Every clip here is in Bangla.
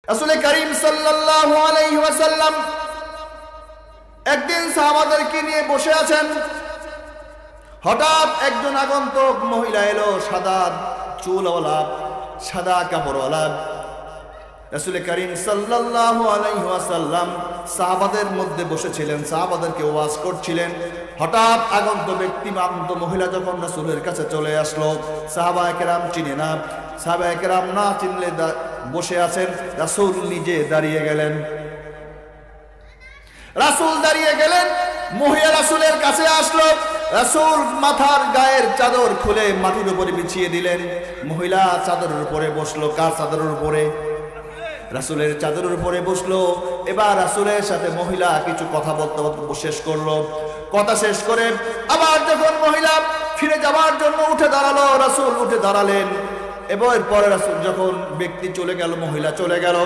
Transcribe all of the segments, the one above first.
রাসূল করিম সাল্লাল্লাহু আলাইহি ওয়াসাল্লাম একদিন সাহাবাদেরকে নিয়ে বসে আছেন। হঠাৎ একজন আগন্তুক মহিলা এলো, সাদা চুলওয়ালা, সাদা কাপড়ওয়ালা। রাসূল করিম সাল্লাল্লাহু আলাইহি ওয়াসাল্লাম সাহাবাদের মধ্যে বসেছিলেন, সাহাবাদেরকে ওয়াজ করছিলেন। হঠাৎ আগন্তুক ব্যক্তি, আগন্তুক মহিলা যখন রাসূলের কাছে চলে আসলো, সাহাবায়ে কেরাম চিনে না, সাহাবায়ে কেরাম না চিনলে বসে আছেন, রাসূল নিজে দাঁড়িয়ে গেলেন। রাসূল দাঁড়িয়ে গেলেন, মহিলা রাসূলের কাছে আসলো। রাসূল মাথার গায়ের চাদর খুলে মাটির উপরে বিছিয়ে দিলেন। মহিলা চাদরের উপরে বসলো। কার চাদরের উপরে? রাসূলের চাদরের উপরে বসলো। এবার রাসূলের সাথে মহিলা কিছু কথা বলতে শেষ করলো। কথা শেষ করে আবার যখন মহিলা ফিরে যাওয়ার জন্য উঠে দাঁড়ালো, রাসূল উঠে দাঁড়ালেন। এবার পরে রাসূল যখন ব্যক্তি চলে গেল, মহিলা চলে গেল,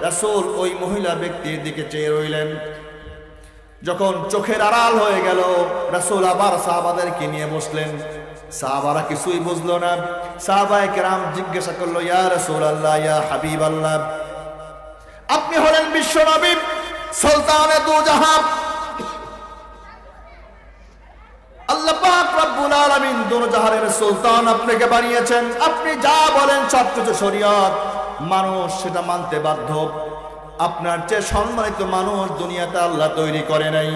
রাসূল ওই মহিলা ব্যক্তির দিকে চেয়ে রইলেন। যখন চোখের আড়াল হয়ে গেল, রাসূল আবার সাহাবাদেরকে নিয়ে বসলেন। সাহাবারা কিছুই বুঝলো না। সাহাবায়ে কেরাম জিজ্ঞাসা করলো, ইয়া রাসূলুল্লাহ, ইয়া হাবিবাল্লাহ, আপনি হলেন বিশ্ব নবী, সুলতানে দু জাহান, আল্লাহ পাক রব্বুল আলামিন দু জাহানের সুলতান আপনাকে বানিয়েছেন। আপনি যা বলেন সবকিছু শরীয়ত, মানুষ সেটা মানতে বাধ্য। আপনার চেয়ে সম্মানিত মানুষ দুনিয়াতে আল্লাহ তৈরি করে নাই।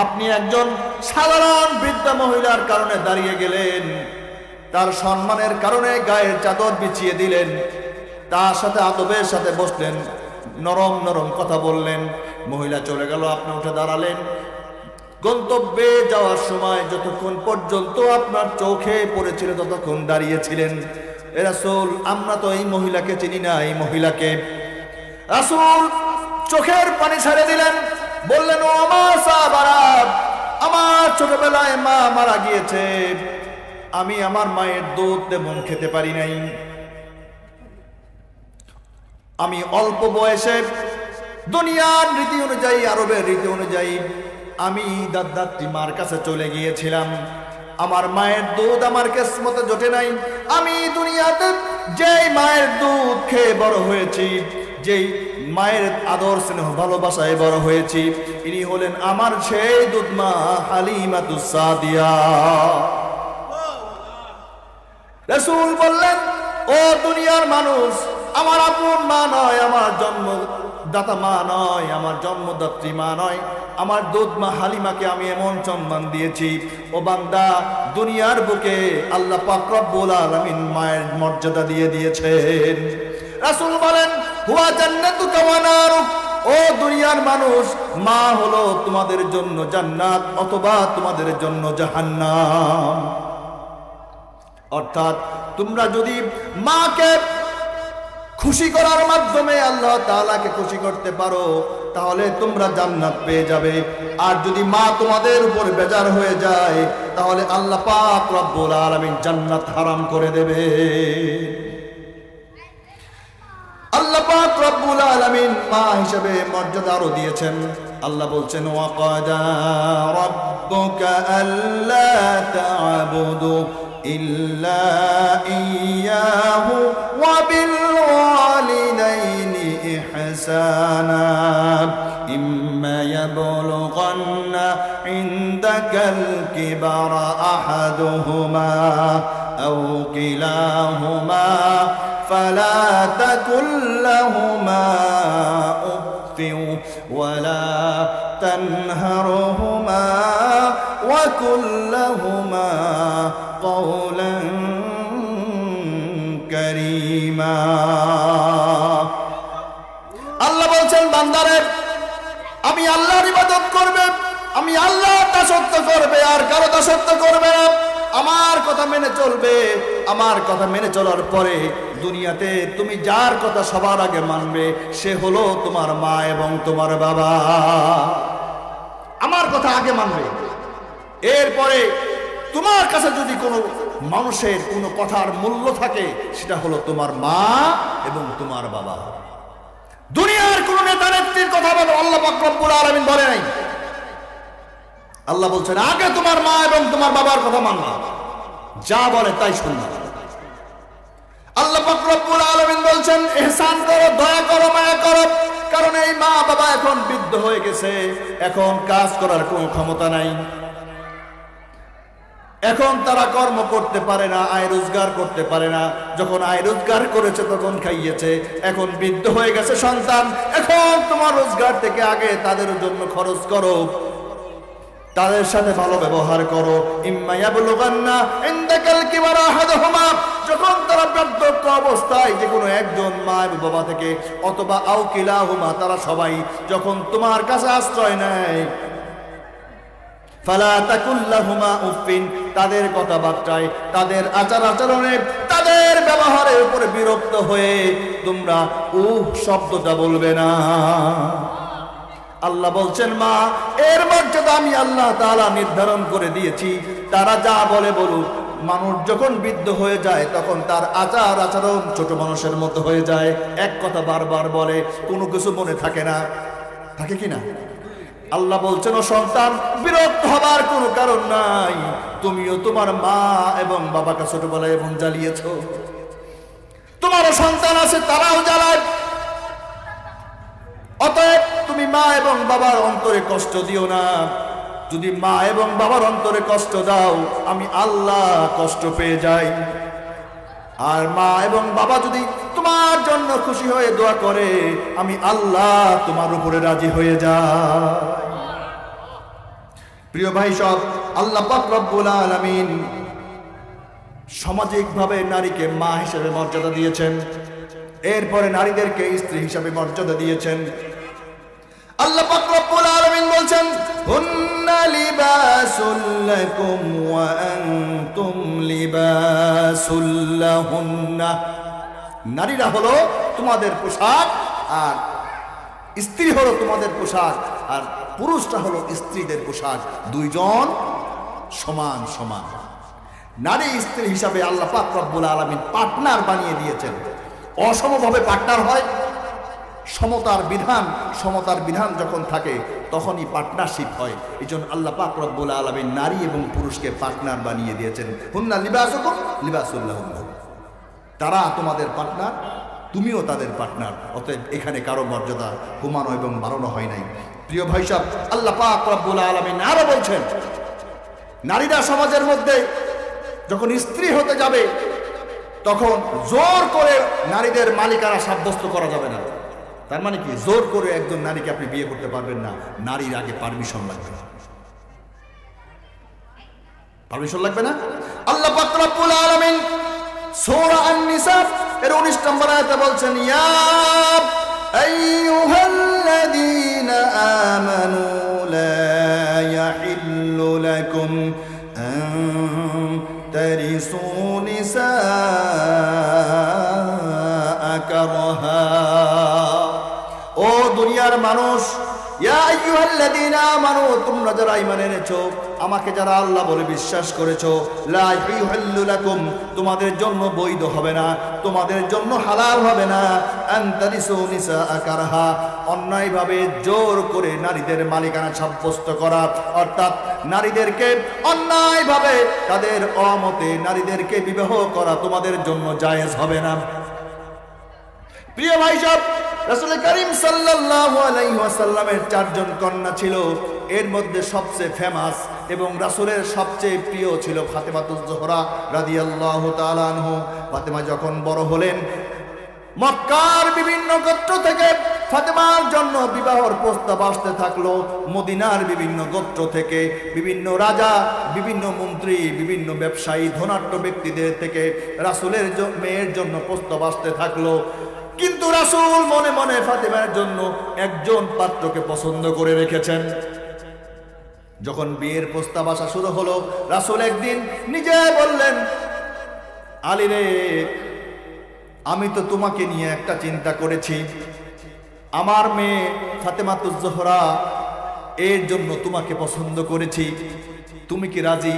আপনি একজন সাধারণ বৃদ্ধা মহিলার কারণে দাঁড়িয়ে গেলেন, তার সম্মানের কারণে গায়ের চাদর বিছিয়ে দিলেন, তার সাথে আদবের সাথে বসলেন, নরম নরম কথা বললেন। মহিলা চলে গেল, আপনি উঠে দাঁড়ালেন। গন্তব্যে যাওয়ার সময় যতক্ষণ পর্যন্ত আপনার চোখে পড়েছিল ততক্ষণ দাঁড়িয়েছিলেন। এ রাসূল, আমরা তো এই মহিলাকে চিনি না, এই মহিলাকে। রাসূল চোখের পানি ছেড়ে দিলেন, বললেন, ও আমার সাহাবারা, আমার ছোটবেলায় মা মারা গিয়েছে, আমি আমার মায়ের দুধ তেমন খেতে পারি নাই। আমি অল্প বয়সে দুনিয়ার রীতি অনুযায়ী, আরবের রীতি অনুযায়ী আমি দাদা মার কাছে চলে গিয়েছিলাম। আমার মায়ের দুধ আমার কিসমতে জোটে নাই। আমি দুনিয়াতে যেই মায়ের দুধ খেয়ে বড় হয়েছি, যেই মায়ের আদর স্নেহ ভালোবাসায় বড় হয়েছি, ইনি হলেন আমার সেই দুধ মা হালিমাতুস সাদিয়া। রাসূল বললেন, ও দুনিয়ার মানুষ, আমার আপন মা নয়, আমার জন্মদাতা মা নয়, আমার জন্মদাত্রী মা নয়, আমার দুধ মা হালিমাকে আমি এমন সম্মান দিয়েছি। ও বান্দা, দুনিয়ার বুকে আল্লাহ পাক রব্বুল আলামিন মায়ের মর্যাদা দিয়ে দিয়েছেন। রাসূল বলেন, হুয়া জান্নাতুকা ওয়া নারুক, ও দুনিয়ার মানুষ, মা হলো তোমাদের জন্য জান্নাত অথবা তোমাদের জন্য জাহান্নাম। অর্থাৎ তোমরা যদি মাকে খুশি করার মাধ্যমে আল্লাহ তাআলাকে খুশি করতে পারো, তাহলে তোমরা জান্নাত পেয়ে যাবে। আর যদি মা তোমাদের উপর বেজার হয়ে যায়, তাহলে আল্লাহ পাক রব্বুল আলামিন জান্নাত হারাম করে দেবে। আল্লাহ পাক রব্বুল আলামিন মা হিসেবে মর্যাদা আরো দিয়েছেন। আল্লাহ বলছেন, ওয়া ক্বাদা রাব্বুকা আল্লা তা'বুদু ইল্লা ইয়্যাহু ওয়া বিল ওয়ালিদাইনি ইহসানা ইম্মা ইয়াবলুগান্না ইনদাকাল কিবারা আহাদুহুমা আও কিলাহুমা فلا تقل لهما أف ولا تنهرهما وقل لهما قولا كريما। আল্লাহ বলছেন, বান্দারে, আমি আল্লাহর ইবাদত করবে, আমি আল্লাহর দাসত্ব করবে, আর কারো দাসত্ব করবে না। আমার কথা মেনে চলবে। আমার কথা মেনে চলার পরে দুনিয়াতে তুমি যার কথা সবার আগে মানবে, সে হলো তোমার মা এবং তোমার বাবা। আমার কথা আগে মানবে। এরপরে তোমার কাছে যদি কোনো মানুষের কোনো কথার মূল্য থাকে, সেটা হলো তোমার মা এবং তোমার বাবা। দুনিয়ার কোন নেতা নেত্রীর কথা বলো, আল্লাহ পাক রব্বুল আলামিন বলে নাই। আল্লাহ বলছেন, আগে তোমার মা এবং তোমার বাবার কথা মানবা, যা বলে তাই শুনবা। আল্লাহ পাক রব্বুল আলামিন বলছেন, ইহসান করো, দয়া করো, মায়া করো। এখন বৃদ্ধ হয়ে গেছে, এখন কাজ করার কোনো ক্ষমতা নাই, এখন তারা কর্ম করতে পারে না, আয় রোজগার করতে পারে না। যখন আয় রোজগার করেছে তখন খাইয়েছে, এখন বৃদ্ধ হয়ে গেছে সন্তান, এখন তোমার রোজগার থেকে আগে তাদের জন্য খরচ করো, তাদের সাথে ভালো ব্যবহার করো। ইম্মা ইয়াবলুগান্না ইনদাকাল কিবারা আহাদুহুমা, যখন তারা বৃদ্ধত্ব অবস্থায় যে কোনো একজন মা এবং বাবা থেকে, অথবা আও কিলাহুমা, তারা সবাই যখন তোমার কাছে আশ্রয় নেয়, ফালা তাকুল লাহুমা উফিন, তাদের কথাবার্তায়, তাদের আচার আচরণে, তাদের ব্যবহারের উপরে বিরক্ত হয়ে তোমরা উফ শব্দটা বলবে না। আল্লাহ বলছেন মা এর মর্যাদা আমি আল্লাহ তাআলা নির্ধারণ করে দিয়েছি, তারা যা বলে বলুক। মানুষ যখন বৃদ্ধ হয়ে যায় তখন তার আচার আচরণ ছোট মানুষের মতো হয়ে যায়, এক কথা বারবার বলে, কোনো কিছু মনে থাকে না, থাকে কি না? আল্লাহ বলছেন ও সন্তান, বিরক্ত হবার কোনো কারণ নাই, তুমিও তোমার মা এবং বাবাকে ছোটবেলায় এবং জ্বালিয়েছ, তোমারও সন্তান আছে তারাও জ্বালায়, অতএব তুমি মা এবং বাবার অন্তরে কষ্ট দিও না। যদি মা এবং বাবার অন্তরে কষ্ট দাও আমি আল্লাহ কষ্ট পেয়ে যাই, আর মা এবং বাবা যদি তোমার জন্য খুশি হয়ে দোয়া করে আমি আল্লাহ তোমার উপরে রাজি হয়ে যাই। প্রিয় ভাই সব, আল্লাহ পাক রব্বুল আলামিন সামাজিকভাবে নারীকে মা হিসেবে মর্যাদা দিয়েছেন, এরপরে নারীদেরকে স্ত্রী হিসেবে মর্যাদা দিয়েছেন। আল্লাহ পাক রব্বুল আলামিন বলছেন হুন্না লিবাসুল লাকুম ওয়া আনতুম লিবাসুল লাহুন্না, নারীরা হলো তোমাদের পোশাক আর স্ত্রী হলো তোমাদের পোশাক, আর পুরুষরা হলো স্ত্রীদের পোশাক, দুইজন সমান সমান। নারী স্ত্রী হিসাবে আল্লাহ পাক রব্বুল আলামিন পার্টনার বানিয়ে দিয়েছেন। অসমভাবে পার্টনার হয়, সমতার বিধান যখন থাকে তখনই পার্টনারশিপ হয়। এই জন্য আল্লাহ পাক রব্বুল আলামিন নারী এবং পুরুষকে পার্টনার বানিয়ে দিয়েছেন। হুন্না লিবাসুকুম লিবাসুল লাহুন্না, তারা তোমাদের পার্টনার, তুমিও তাদের পার্টনার। অতএব এখানে কারো মর্যাদা কমানো এবং বাড়ানো হয় নাই। প্রিয় ভাই সাহেব, আল্লাহ পাক রব্বুল আলামিন আরো বলছেন নারীরা সমাজের মধ্যে যখন স্ত্রী হতে যাবে তখন জোর করে নারীদের মালিকানা সাব্যস্ত করা যাবে না। তার মানে কি, জোর করে একজন নারীকে আপনি বিয়ে করতে পারবেন না, নারীর আগে পারমিশন লাগবে না, পারমিশন লাগবে না। আল্লাহ পাক রব্বুল আলামিন সূরা আন-নিসা এর 19 নম্বর আয়াতে বলছেন ইয়া আইয়ুহাল্লাযীনা আমানু লা ইয়াহিল্লু লাকুম আন তারিসু নিসাআ কারহা, ও দুনিয়ার মানুষ, ইয়া আইয়ুহাল্লাযীনা আমানু, তোমরা যারা ঈমান এনেছো, আমাকে যারা আল্লাহ বলে বিশ্বাস করেছো, লা ইয়াহিল্লু লাকুম, তোমাদের জন্য বৈধ হবে না, তোমাদের জন্য হালাল হবে না, আন তারিসু নিসাআ কারহা, অন্যায়ভাবে জোর করে নারীদের মালিকানা সাব্যস্ত করা, অর্থাৎ নারীদেরকে অন্যায়ভাবে তাদের অমতে নারীদেরকে বিবাহ করা তোমাদের জন্য জায়েজ হবে না। প্রিয় ভাই সব, রাসূল করিম সাল্লাল্লাহু আলাইহি ওয়াসাল্লামের 4 জন কন্যা ছিল, এর মধ্যে সবচেয়ে ফেমাস এবং রাসূলের সবচেয়ে প্রিয় ছিল ফাতেমাতুজ জোহরা রাদিয়াল্লাহু তাআলা আনহু। ফাতেমা যখন বড় হলেন, মক্কার বিভিন্ন গোত্র থেকে ফাতেমার জন্য বিবাহের প্রস্তাব আসতে থাকলো। মদিনার বিভিন্ন গোত্র থেকে, বিভিন্ন রাজা, বিভিন্ন মন্ত্রী, বিভিন্ন ব্যবসায়ী, ধনাঢ্য ব্যক্তিদের থেকে রাসূলের মেয়ের জন্য প্রস্তাব আসতে থাকলো। কিন্তু রাসূল মনে মনে ফাতেমার জন্য একজন পাত্রকে পছন্দ করে রেখেছেন। যখন বিয়ের প্রস্তাব আসা শুরু হলো, রাসূল একদিন নিজে বললেন, আলী রে, আমি তো তোমাকে নিয়ে একটা চিন্তা করেছি, আমার মেয়ে ফাতেমাতুজ জোহরা, এর জন্য তোমাকে পছন্দ করেছি, তুমি কি রাজি?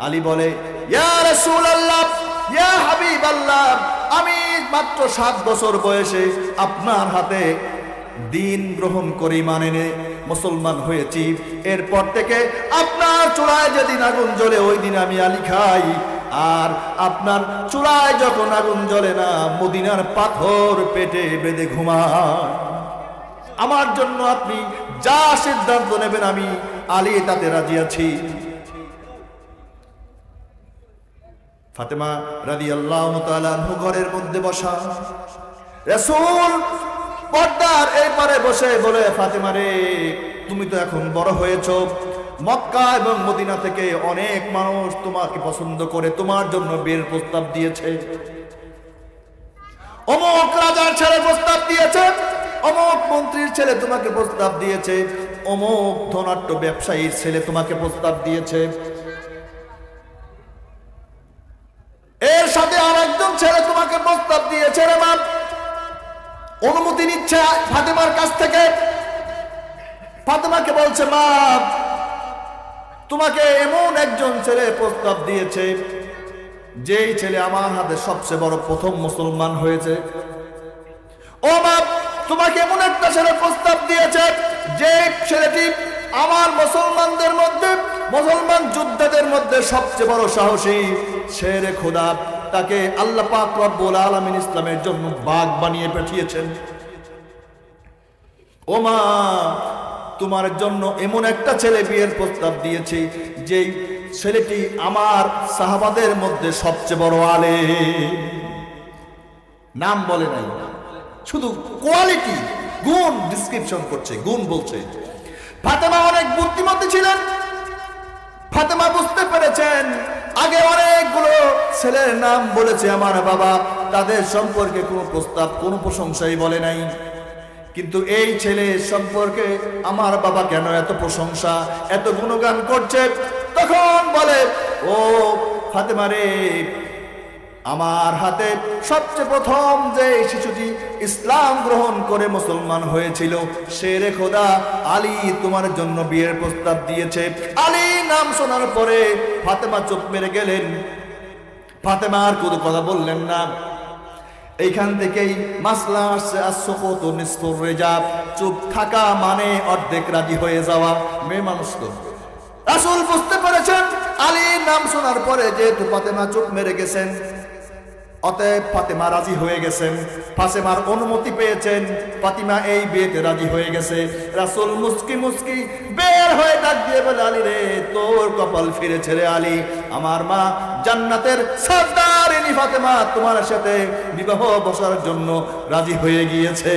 আলী বলে, ইয়া রাসূলুল্লাহ, ইয়া হাবিবাল্লাহ, আমি মাত্র 7 বছর বয়সে আপনার হাতে দিন গ্রহণ করে ঈমান এনে মুসলমান হয়েছি, এরপর থেকে আপনার চুলায় যেদিন আগুন জ্বলে ওই দিন আমি আলী খাই, আর আপনার চুলায় যখন আগুন জ্বলে না মদিনার পাথর পেটে বেঁধে ঘুমায়। আমার জন্য আপনি যা সিদ্ধান্ত নেবেন আমি আলী তাতে রাজি আছি। ফাতেমা রাদিয়াল্লাহু তাআলা আনহু ঘরের মধ্যে বসা, রাসূল পর্দার এই পারে বসে বলে, ফাতেমা রে, তুমি তো এখন বড় হয়েছো, মক্কা এবং মদিনা থেকে অনেক মানুষ তোমাকে পছন্দ করে তোমার জন্য বিয়ের প্রস্তাব দিয়েছে। অমুক রাজার ছেলে প্রস্তাব দিয়েছে, অমুক মন্ত্রীর ছেলে তোমাকে প্রস্তাব দিয়েছে, অমুক ধনাঢ্য ব্যবসায়ীর ছেলে তোমাকে প্রস্তাব দিয়েছে। এর সাথে আরেকজন ছেলে তোমাকে প্রস্তাব দিয়েছে রে মা। অনুমতি নিচ্ছে ফাতেমার কাছ থেকে। ফাতেমাকে বলছে, মা, তোমাকে এমন একজন ছেলে প্রস্তাব দিয়েছে যেই ছেলে আমার হাতে সবচেয়ে বড় প্রথম মুসলমান হয়েছে। ও মা, তোমাকে এমন একটা ছেলে প্রস্তাব দিয়েছে যে ছেলেটি আমার মুসলমানদের মধ্যে, মুসলমান যোদ্ধাদের মধ্যে সবচেয়ে বড় সাহসী শেরে খোদা। তাকে আল্লাহ পাক রব্বুল আলামিন ইসলামের জন্য বাগ বানিয়ে পাঠিয়েছেন। ও মা, তোমার জন্য এমন একটা ছেলে বিয়ের প্রস্তাব দিয়েছি যেই ছেলেটি আমার সাহাবাদের মধ্যে সবচেয়ে বড় আলেম। নাম বলে নাই, শুধু কোয়ালিটি, গুণ ডিসক্রিপশন করছে, গুণ বলছে। ফাতেমা অনেক বুদ্ধিমতী ছিলেন। ফাতেমা বুঝতে পেরেছেন আগে অনেকগুলো ছেলের নাম বলেছে আমার বাবা, তাদের সম্পর্কে কোনো প্রস্তাব, কোনো প্রশংসাই বলে নাই। কিন্তু এই ছেলে সম্পর্কে আমার বাবা কেন এত প্রশংসা, এত গুণগান করছে? তখন বলে, ও ফাতেমা রে, আমার হাতে সবচেয়ে প্রথম যে শিশুটি ইসলাম গ্রহণ করে মুসলমান হয়েছিল, শেরে খোদা আলী তোমার জন্য বিয়ের প্রস্তাব দিয়েছে। আলী নাম শোনার পরে ফাতেমা চুপ মেরে গেলেন। ফাতেমা আর কোনো কথা বললেন না। এইখান থেকেই মাসলা আসছে, আসসাকুত নিসফুর রিজা, চুপ থাকা মানে অর্ধেক রাজি হয়ে যাওয়া। মেয়ে মানুষ তো। রাসূল বুঝতে পেরেছেন আলীর নাম শোনার পরে যেহেতু ফাতেমা চুপ মেরে গেছেন, অতএব ফাতেমা রাজি হয়ে গেছেন। ফাতেমার অনুমতি পেয়েছেন, ফাতিমা এই বিয়েতে রাজি হয়ে গেছে। রাসূল মুস্কি মুস্কি বের হয়ে ডাক দিয়ে বলে, আলী রে, তোর কপাল ফিরেছে রে আলী, আমার মা জান্নাতের সর্দারিনী ফাতেমা তোমার সাথে বিবাহ বসার জন্য রাজি হয়ে গিয়েছে।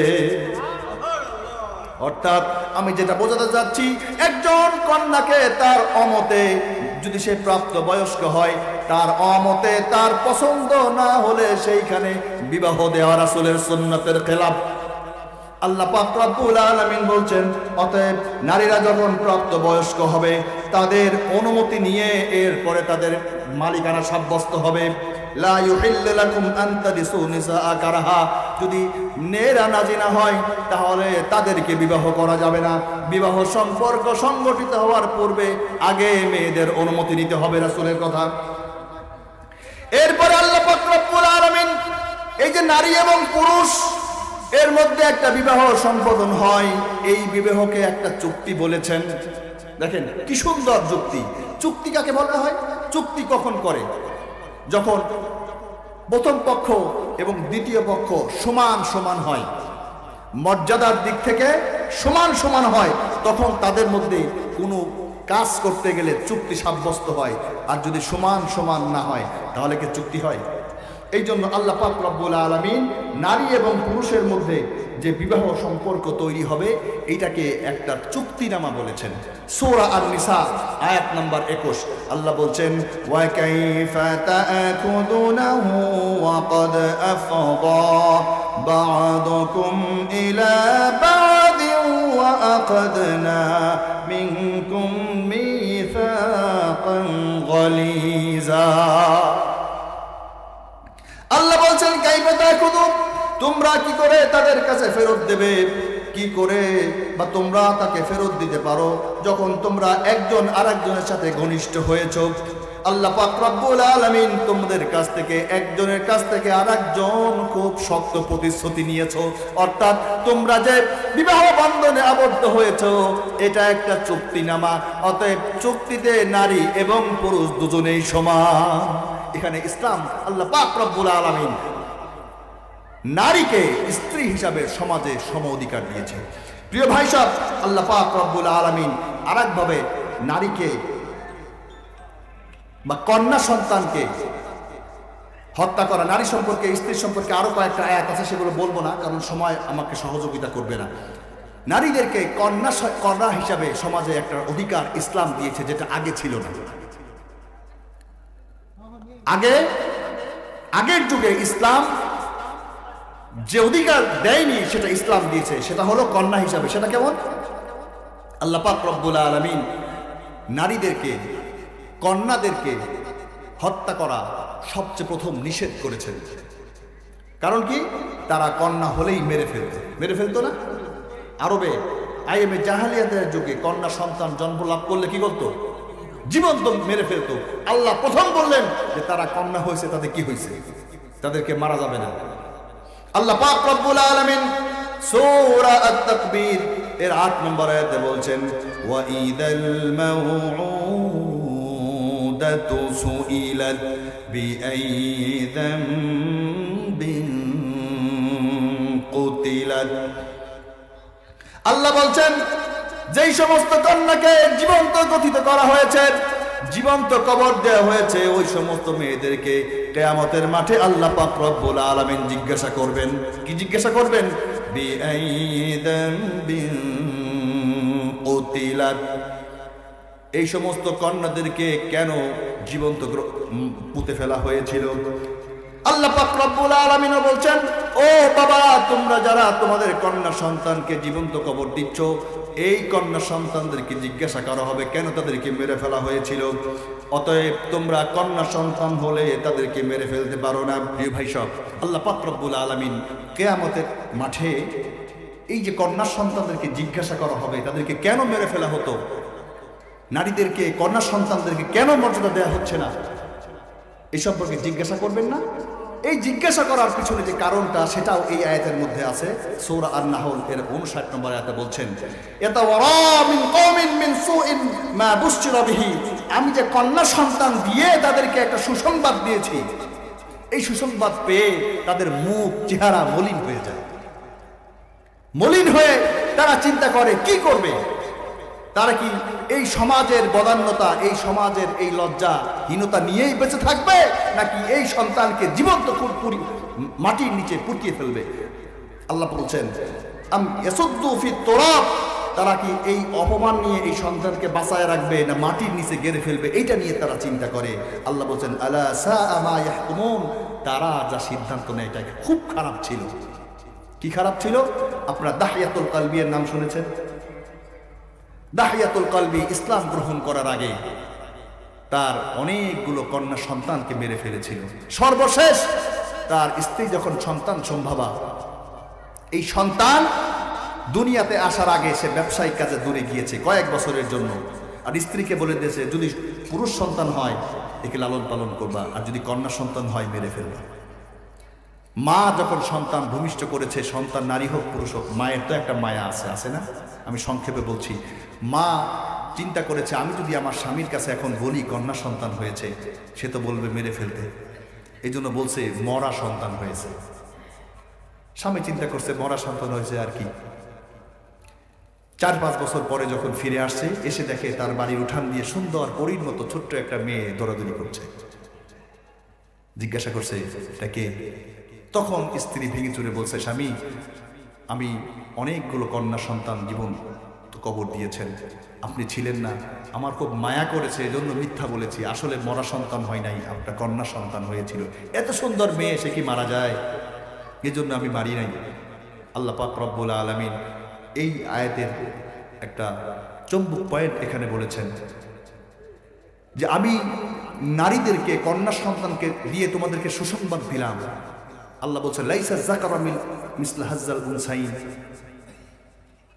অর্থাৎ আমি যেটা বোঝাতে যাচ্ছি, একজন কন্যাকে তার অমতে, যদি সে প্রাপ্ত বয়স্ক হয়, তার অমতে, তার পছন্দ না হলে সেইখানে বিবাহ দেওয়া রাসূলের সুন্নতের খেলাফ। আল্লাহ পাক রব্বুল আলামিন বলছেন, অতএব নারীরা যখন প্রাপ্ত বয়স্ক হবে তাদের অনুমতি নিয়ে এরপরে তাদের মালিকানা সাব্যস্ত হবে। লা ইউহিল্লু লাকুম আন তারিসু নিসা কারাহা, যদি নেরা নাজিনা হয় তাহলে তাদেরকে বিবাহ করা যাবে না। বিবাহ সম্পর্ক সংগঠিত হওয়ার পূর্বে আগে মেয়েদের অনুমতি নিতে হবে, রাসূলের কথা। এরপরে আল্লাহ পাক রব্বুল আলামিন এই যে নারী এবং পুরুষ এর মধ্যে একটা বিবাহ সম্পাদন হয়, এই বিবাহকে একটা চুক্তি বলেছেন। দেখেন কি সুন্দর যুক্তি। চুক্তি কাকে বলা হয়? চুক্তি কখন করে? যখন প্রথম পক্ষ এবং দ্বিতীয় পক্ষ সমান সমান হয়, মর্যাদার দিক থেকে সমান সমান হয়, তখন তাদের মধ্যে কোনো কাজ করতে গেলে চুক্তি সাব্যস্ত হয়। আর যদি সমান সমান না হয় তাহলে কি চুক্তি হয়? এই জন্য আল্লাহ পাক রব্বুল আলামিন নারী এবং পুরুষের মধ্যে যে বিবাহ সম্পর্ক তৈরি হবে এইটাকে একটা চুক্তিনামা বলেছেন। সূরা আন-নিসা আয়াত নাম্বার 21 আল্লাহ বলছেন, ওয়া কাইফা তা'খুদুনাহু ওয়া ক্বাদ আফদা বা'দুকুম ইলা বা'দিন ওয়া আকাদনা মিনকুম মিসাকান গালিজা। আল্লাহ বলছেন, কাইফা তা'খুদু, তোমরা কি করে তাদের কাছে ফেরত দেবে, কি করে বা তোমরা তাকে ফেরত দিতে পারো যখন তোমরা একজন আরেকজনের সাথে ঘনিষ্ঠ হয়েছো। আল্লাহ পাক রব্বুল আলামিন তোমাদের কাছ থেকে, একজনের কাছ থেকে আরেকজন খুব শক্ত প্রতিশ্রুতি নিয়েছো। অর্থাৎ তোমরা যে বিবাহ বন্ধনে আবদ্ধ হয়েছো এটা একটা চুক্তিনামা। অতএব চুক্তিতে নারী এবং পুরুষ দুজনেই সমান। এখানে ইসলাম, আল্লাহ পাক রব্বুল আলামিন নারীকে স্ত্রী হিসাবে সমাজে সম অধিকার দিয়েছে। প্রিয় ভাই সব, আল্লাহ পাক রব্বুল আলামিন আরেকভাবে নারীকে বা কন্যা সন্তানকে হত্যা করা, নারী সম্পর্কে, স্ত্রী সম্পর্কে আরো কয়েকটা আয়াত আছে, সেগুলো বলবো না কারণ সময় আমাকে সহযোগিতা করবে না। নারীদেরকে কন্যা হিসাবে সমাজে একটা অধিকার ইসলাম দিয়েছে, যেটা আগে ছিল না। আগের যুগে ইসলাম যে অধিকার দেয়নি সেটা ইসলাম দিয়েছে, সেটা হলো কন্যা হিসাবে। সেটা কেমন? আল্লাহ পাক রব্বুল আলামিন নারীদেরকে, কন্যাদেরকে হত্যা করা সবচেয়ে প্রথম নিষেধ করেছেন। কারণ কি? তারা কন্যা হলেই মেরে ফেলতো না? আরবে আইএমএ জাহালিয়াতের যুগে কন্যা সন্তান জন্ম লাভ করলে কি করতো? জীবন্ত মেরে ফেলতো। আল্লাহ প্রথম বললেন যে তারা কন্যা হয়েছে, তাদের কি হয়েছে? তাদেরকে মারা যাবে না। আল্লাহ পাক রব্বুল আলামিন সূরা আত-তাকবীর এর ৮ নম্বর আয়াতে বলছেন, ওয়া ইদাল মাউউদাতু সুইলাত বিআইয়ি যামবিন কুতিলাত। আল্লাহ বলছেন, যেই সমস্ত কন্যাকে জীবন্ত কথিত করা হয়েছে, জীবন্ত কবর দেওয়া হয়েছে, ওই সমস্ত মেয়েদেরকে কিয়ামতের মাঠে আল্লাহ পাক রব্বুল আলামিন জিজ্ঞাসা করবেন। কি জিজ্ঞাসা করবেন? বিআইয়ি যামবিন কুতিলাত। এই সমস্ত কন্যাদেরকে কেন জীবন্ত পুঁতে ফেলা হয়েছিল? আল্লাহ পাক রব্বুল আলামিন বলছেন, ও বাবা, তোমরা যারা তোমাদের কন্যা সন্তানকে জীবন্ত কবর দিচ্ছ, এই কন্যা সন্তানদেরকে জিজ্ঞাসা করা হবে কেন তাদেরকে মেরে ফেলা হয়েছিল। অতএব তোমরা কন্যা সন্তান হলে তাদেরকে মেরে ফেলতে পারো না। প্রিয় ভাই সব, আল্লাহ পাক রব্বুল আলামিন কিয়ামতের মাঠে এই যে কন্যা সন্তানদেরকে জিজ্ঞাসা করা হবে তাদেরকে কেন মেরে ফেলা হতো, নারীদেরকে, কন্যা সন্তানদেরকে কেন মর্যাদা দেওয়া হচ্ছে না, এই সম্পর্কে জিজ্ঞাসা করবেন না? এই জিজ্ঞাসা করার পিছনে যে কারণটা, সেটাও এই আয়াতের মধ্যে আছে। সূরা আন-নাহল এর 59 নম্বর আয়াতে বলছেন, ইয়াতাওয়ারা মিন কওমিন মিন সুইন মা বুশিরা বিহি। আমি যে কন্যা সন্তান দিয়ে তাদেরকে একটা সুসংবাদ দিয়েছি, এই সুসংবাদ পেয়ে তাদের মুখ চেহারা মলিন হয়ে যায়। মলিন হয়ে তারা চিন্তা করে কি করবে। তারা কি এই সমাজের বদান্যতা, এই সমাজের এই লজ্জা হীনতা নিয়েই বেঁচে থাকবে, নাকি এই সন্তানকে জীবন্ত মাটির নিচে পুঁতিয়ে ফেলবে? আল্লাহ বলছেন, আম ইয়াসুদ্দু ফিত তুরাব। তারা কি এই অপমান নিয়ে এই সন্তানকে বাঁচায় রাখবে, না মাটির নিচে গেড়ে ফেলবে, এইটা নিয়ে তারা চিন্তা করে। আল্লাহ বলছেন, আলা সাআ মা ইয়াহকুমুন। তারা যা সিদ্ধান্ত নেয় এটা খুব খারাপ ছিল। কি খারাপ ছিল? আপনারা দাহিয়াতুল কলবি এর নাম শুনেছেন? দাহিয়াতুল কলবি ইসলাম গ্রহণ করার আগে তার অনেকগুলো কন্যা সন্তানকে মেরে ফেলেছিল। সর্বশেষ তার স্ত্রী যখন সন্তান সম্ভবা, এই সন্তান দুনিয়াতে আসার আগে সে ব্যবসায়িক কাজে দূরে গিয়েছে কয়েক বছরের জন্য, আর স্ত্রীকে বলে দিয়েছে যদি পুরুষ সন্তান হয় একে লালন পালন করবা, আর যদি কন্যা সন্তান হয় মেরে ফেলবা। মা যখন সন্তান ভূমিষ্ঠ করেছে, সন্তান নারী হোক পুরুষ হোক, মায়ের তো একটা মায়া আছে না? আমি সংক্ষেপে বলছি, মা চিন্তা করেছে আমি যদি আমার স্বামীর কাছে এখন বলি কন্যা সন্তান হয়েছে, সে তো বলবে মেরে ফেলতে, এই জন্য বলছে মরা সন্তান হয়েছে। স্বামী চিন্তা করছে মরা সন্তান হয়েছে আর কি। 4-5 বছর পরে যখন ফিরে আসছে, এসে দেখে তার বাড়ির উঠান দিয়ে সুন্দর পরীর মতো ছোট্ট একটা মেয়ে দৌড়াদৌড়ি করছে। জিজ্ঞাসা করছে এটা কে? তখন স্ত্রী ভেঙে চুরে বলছে, স্বামী আমি অনেকগুলো কন্যা সন্তান জীবন কবর দিয়েছেন, আপনি ছিলেন না, আমার খুব মায়া করেছে, এজন্য মিথ্যা বলেছি, আসলে মরা সন্তান হয় নাই, আপনার কন্যা সন্তান হয়েছিল। এত সুন্দর মেয়ে, সে কি মারা যায়? এজন্য আমি মারি নাই। আল্লাহ পাক রব্বুল আলামিন এই আয়াতের একটা চম্বুক পয়েন্ট এখানে বলেছেন যে আমি নারীদেরকে, কন্যা সন্তানকে দিয়ে তোমাদেরকে সুসংবাদ দিলাম। আল্লাহ বলছেন লাইসা যাকারা মিসলা হাজ্জাল উনসাইন,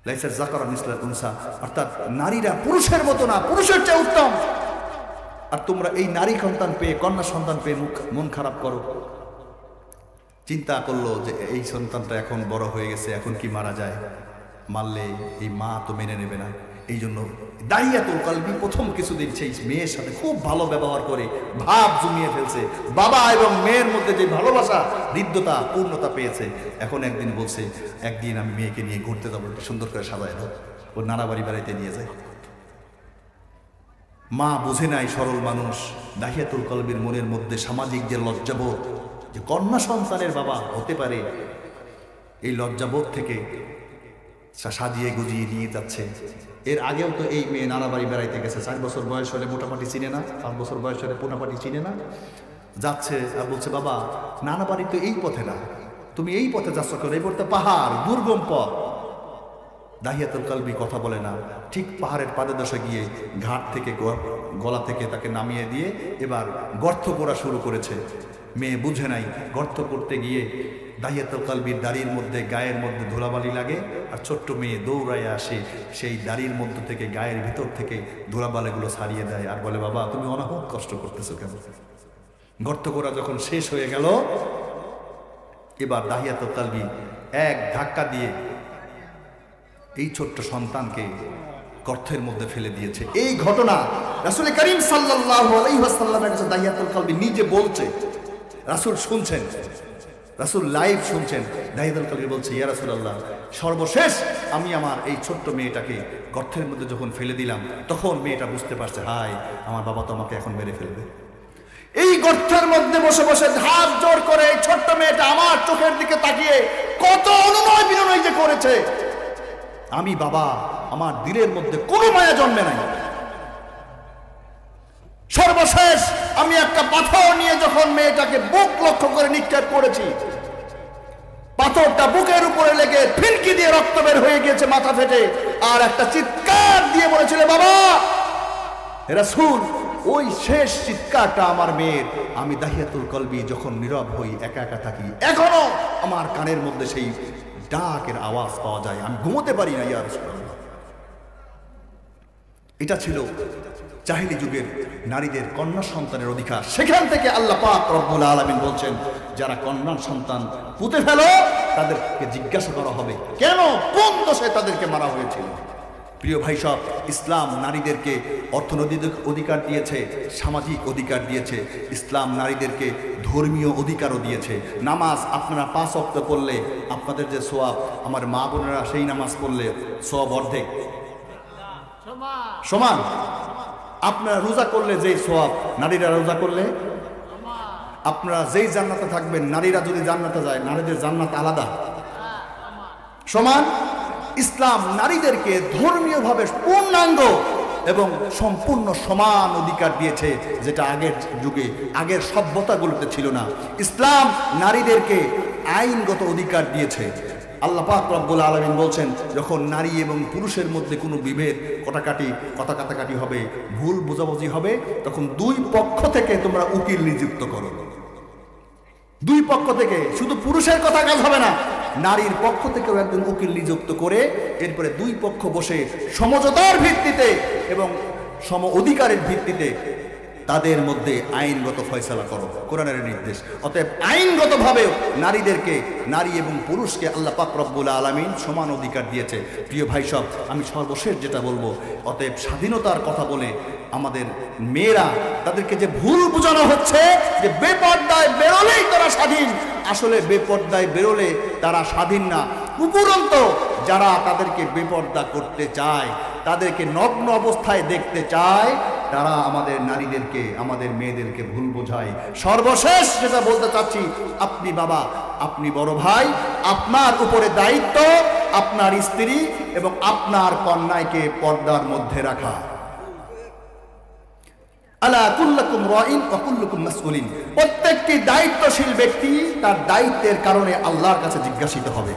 লাইসা যাকারা মিসলা উনসা, অর্থাৎ নারীরা পুরুষের মতো না, পুরুষের চেয়ে উত্তম। আর তোমরা এই নারী সন্তান পেয়ে, কন্যা সন্তান পেয়ে মন খারাপ করো। চিন্তা করলো যে এই সন্তানটা এখন বড় হয়ে গেছে, এখন কি মারা যায়? মারলে এই মা তো মেনে নেবে না, এই জন্য দাহিয়াতুল কলবি প্রথম কিছুদিন সেই মেয়ের সাথে খুব ভালো ব্যবহার করে ভাব জমিয়ে ফেলছে, বাবা এবং মেয়ের মধ্যে যে ভালোবাসা হৃদ্যতা পূর্ণতা পেয়েছে। এখন একদিন বলছে, একদিন আমি মেয়েকে নিয়ে ঘুরতে যাবো, সুন্দর করে সাজায় দাও, ওর নানা বাড়ি বেড়াইতে নিয়ে যায়। মা বুঝে নাই, সরল মানুষ, দাহিয়াতুল কলবির মনের মধ্যে সামাজিক যে লজ্জাবোধ, যে কন্যা সন্তানের বাবা হতে পারে, এই লজ্জাবোধ থেকে সাজিয়ে গুজিয়ে নিয়ে যাচ্ছে। এর আগেও তো এই মেয়ে নানা বাড়ি বেড়াইতে গেছে, 4 বছর বয়স হলে মোটামুটি চিনে না, 5 বছর বয়স হলে পোনাপাটি চিনে না, যাচ্ছে আর বলছে, বাবা নানা বাড়ি তো এই পথে না, তুমি এই পথে যাচ্ছ কেন, এই পথে পাহাড়, দুর্গম পথ। দাহিয়াতুল কলবি কথা বলে না, ঠিক পাহাড়ের পাদদেশে গিয়ে ঘাট থেকে গলা থেকে তাকে নামিয়ে দিয়ে এবার গর্ত করা শুরু করেছে। মেয়ে বুঝে নাই, গর্ত করতে গিয়ে দাহিয়াতুল কলবির দাড়ির মধ্যে গায়ের মধ্যে ধুলাবালি লাগে, আর ছোট্ট মেয়ে দৌড়ায় আসে সেই দাড়ির মধ্য থেকে গায়ের ভিতর থেকে ধুলাবালিগুলো ছাড়িয়ে দেয় আর বলে, বাবা তুমি অনাহত কষ্ট করতেছো কেন? গর্ত করা যখন শেষ হয়ে গেল, এবার দাহিয়াতুল কলবি এক ধাক্কা দিয়ে এই ছোট্ট সন্তানকে গর্তের মধ্যে ফেলে দিয়েছে। এই ঘটনা রাসূল করিম সাল্লাল্লাহু আলাইহি ওয়াসাল্লামের কাছে দাহিয়াতুল কলবি নিজে বলছে, রাসূল শুনছেন, রাসূল লাইভ শুনছেন। দাহিয়াতুল কলবি বলছে, ইয়া রাসূলুল্লাহ, সর্বশেষ আমি আমার এই ছোট্ট মেয়েটাকে গর্তের মধ্যে যখন ফেলে দিলাম, তখন মেয়েটা বুঝতে পারছে, হায় আমার বাবা তো আমাকে এখন মেরে ফেলবে। এই গর্তের মধ্যে বসে বসে হাত জোর করে এই ছোট্ট মেয়েটা আমার চোখের দিকে তাকিয়ে কত অনুনয় বিনয় যে করেছে, আমি বাবা, আমার দিলের মধ্যে কোনো মায়া জন্মে নাই। সর্বশেষ আমি একটা পাথর নিয়ে যখন মেয়েটাকে বুক লক্ষ্য করে নিক্ষেপ করেছি, পাথরটা বুকের উপরে লেগে ফিনকি দিয়ে রক্ত বের হয়ে গিয়েছে মাথা ফেটে, আর একটা চিৎকার দিয়ে বলেছিল, বাবা। রাসূল ওই শেষ চিৎকারটা আমার মেয়ের, আমি দাহিয়াতুল কলবি যখন নীরব হই, একা একা থাকি, এখনো আমার কানের মধ্যে সেই ডাকের আওয়াজ পাওয়া যায়, আমি ঘুমোতে পারি না। ইয়া রাসূলুল্লাহ, এটা ছিল জাহেলি যুগের নারীদের কন্যা সন্তানের অধিকার। সেখান থেকে আল্লাহ পাক রব্বুল আলামিন বলছেন, যারা কন্যা সন্তান পুঁতে ফেলো তাদেরকে জিজ্ঞাসা করা হবে কেন, কোন দোষে তাদেরকে মারা হয়েছিল। প্রিয় ভাই সব, ইসলাম নারীদেরকে অর্থনৈতিক অধিকার দিয়েছে, সামাজিক অধিকার দিয়েছে, ইসলাম নারীদেরকে ধর্মীয় অধিকারও দিয়েছে। নামাজ আপনারা 5 ওয়াক্ত পড়লে আপনাদের যে সওয়াব, আমার মা বোনেরা সেই নামাজ পড়লে সওয়াব অর্ধেক সমান। আপনারা রোজা করলে যেই সওয়াব, নারীরা রোজা করলে, আপনারা যেই জান্নাতে থাকবেন, নারীরা যদি জান্নাতে যায়, নারীদের জান্নাত আলাদা, সমান। ইসলাম নারীদেরকে ধর্মীয়ভাবে পূর্ণাঙ্গ এবং সম্পূর্ণ সমান অধিকার দিয়েছে, যেটা আগের যুগে, আগের সভ্যতাগুলোতে ছিল না। ইসলাম নারীদেরকে আইনগত অধিকার দিয়েছে। আল্লাহ পাক রব্বুল আলামিন বলছেন, যখন নারী এবং পুরুষের মধ্যে কোনো বিভেদ, কথা কাটাকাটি হবে, ভুল বোঝাবুঝি হবে, তখন 2 পক্ষ থেকে তোমরা উকিল নিযুক্ত করো। 2 পক্ষ থেকে, শুধু পুরুষের কথা কাজ হবে না, নারীর পক্ষ থেকেও একজন উকিল নিযুক্ত করে এরপরে 2 পক্ষ বসে সমঝোতার ভিত্তিতে এবং সম অধিকারের ভিত্তিতে তাদের মধ্যে আইনগত ফয়সালা করো, কোরআনের নির্দেশ। অতএব আইনগতভাবেও নারীদেরকে, নারী এবং পুরুষকে আল্লাহ পাক রব্বুল আলামিন সমান অধিকার দিয়েছে। প্রিয় ভাই সব, আমি সর্বশেষ যেটা বলবো, অতএব স্বাধীনতার কথা বলে আমাদের মেয়েরা, তাদেরকে যে ভুল বোঝানো হচ্ছে যে বেপর্দায় বেরোলেই তারা স্বাধীন, আসলে বেপর্দায় বেরোলে তারা স্বাধীন না। উপরন্ত যারা তাদেরকে বেপর্দা করতে চায়, তাদেরকে নগ্ন অবস্থায় দেখতে চায়, তারা আমাদের নারীদেরকে, আমাদের মেয়েদেরকে ভুল বোঝায়। সর্বশেষ যেটা বলতে চাচ্ছি, আপনি বাবা, আপনি বড় ভাই, আপনার উপরে দায়িত্ব আপনার স্ত্রী এবং আপনার কন্যাকে পর্দার মধ্যে রাখা। আলা কুল্লুকুম রাইন ওয়া কুল্লুকুম মাসউলিন। প্রত্যেকটি দায়িত্বশীল ব্যক্তি তার দায়িত্বের কারণে আল্লাহর কাছে জিজ্ঞাসিত হবে।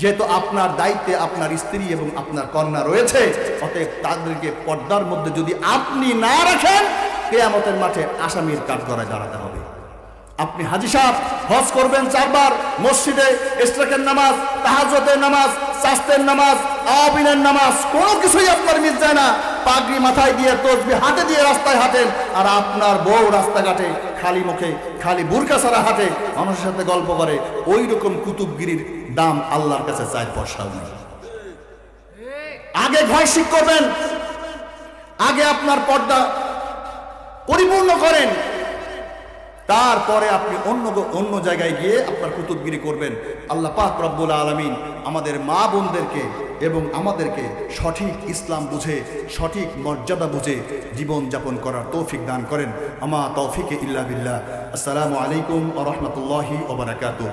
যেহেতু আপনার দায়িত্বে আপনার স্ত্রী এবং আপনার কন্যা রয়েছে, অতএব তাদেরকে পর্দার মধ্যে যদি আপনি না রাখেন, কিয়ামতের মাঠে আসামির কাঠগড়ায় দাঁড়াতে হবে। আপনি হাজী সাহেব হজ করবেন 4 বার, মসজিদে ইশরাকের নামাজ, তাহাজ্জুদের নামাজ, চাস্তের নামাজ, আওয়াবিনের নামাজ, কোনো কিছুই আপনার মিস যায় না। পাগড়ি মাথায় দিয়ে, তসবিহ হাতে দিয়ে রাস্তায় হাঁটেন, আর আপনার বউ রাস্তাঘাটে খালি মুখে, খালি বুরকা ছাড়া হাঁটে, মানুষের সাথে গল্প করে। ওই রকম কুতুবগিরির দাম আল্লাহর কাছে 4 পয়সাও নেই। আগে ভয় শিখ করবেন, আগে আপনার পর্দা পরিপূর্ণ করেন, তারপরে আপনি অন্য জায়গায় গিয়ে আপনার কুতুবগিরি করবেন। আল্লাহ পাক রব্বুল আলামিন আমাদের মা বোনদেরকে এবং আমাদেরকে সঠিক ইসলাম বুঝে, সঠিক মর্যাদা বুঝে জীবন যাপন করার তৌফিক দান করেন। আমা তৌফিকে ইল্লা বিল্লাহ। আসসালামু আলাইকুম ওয়া রাহমাতুল্লাহি ওয়া বারাকাতুহু।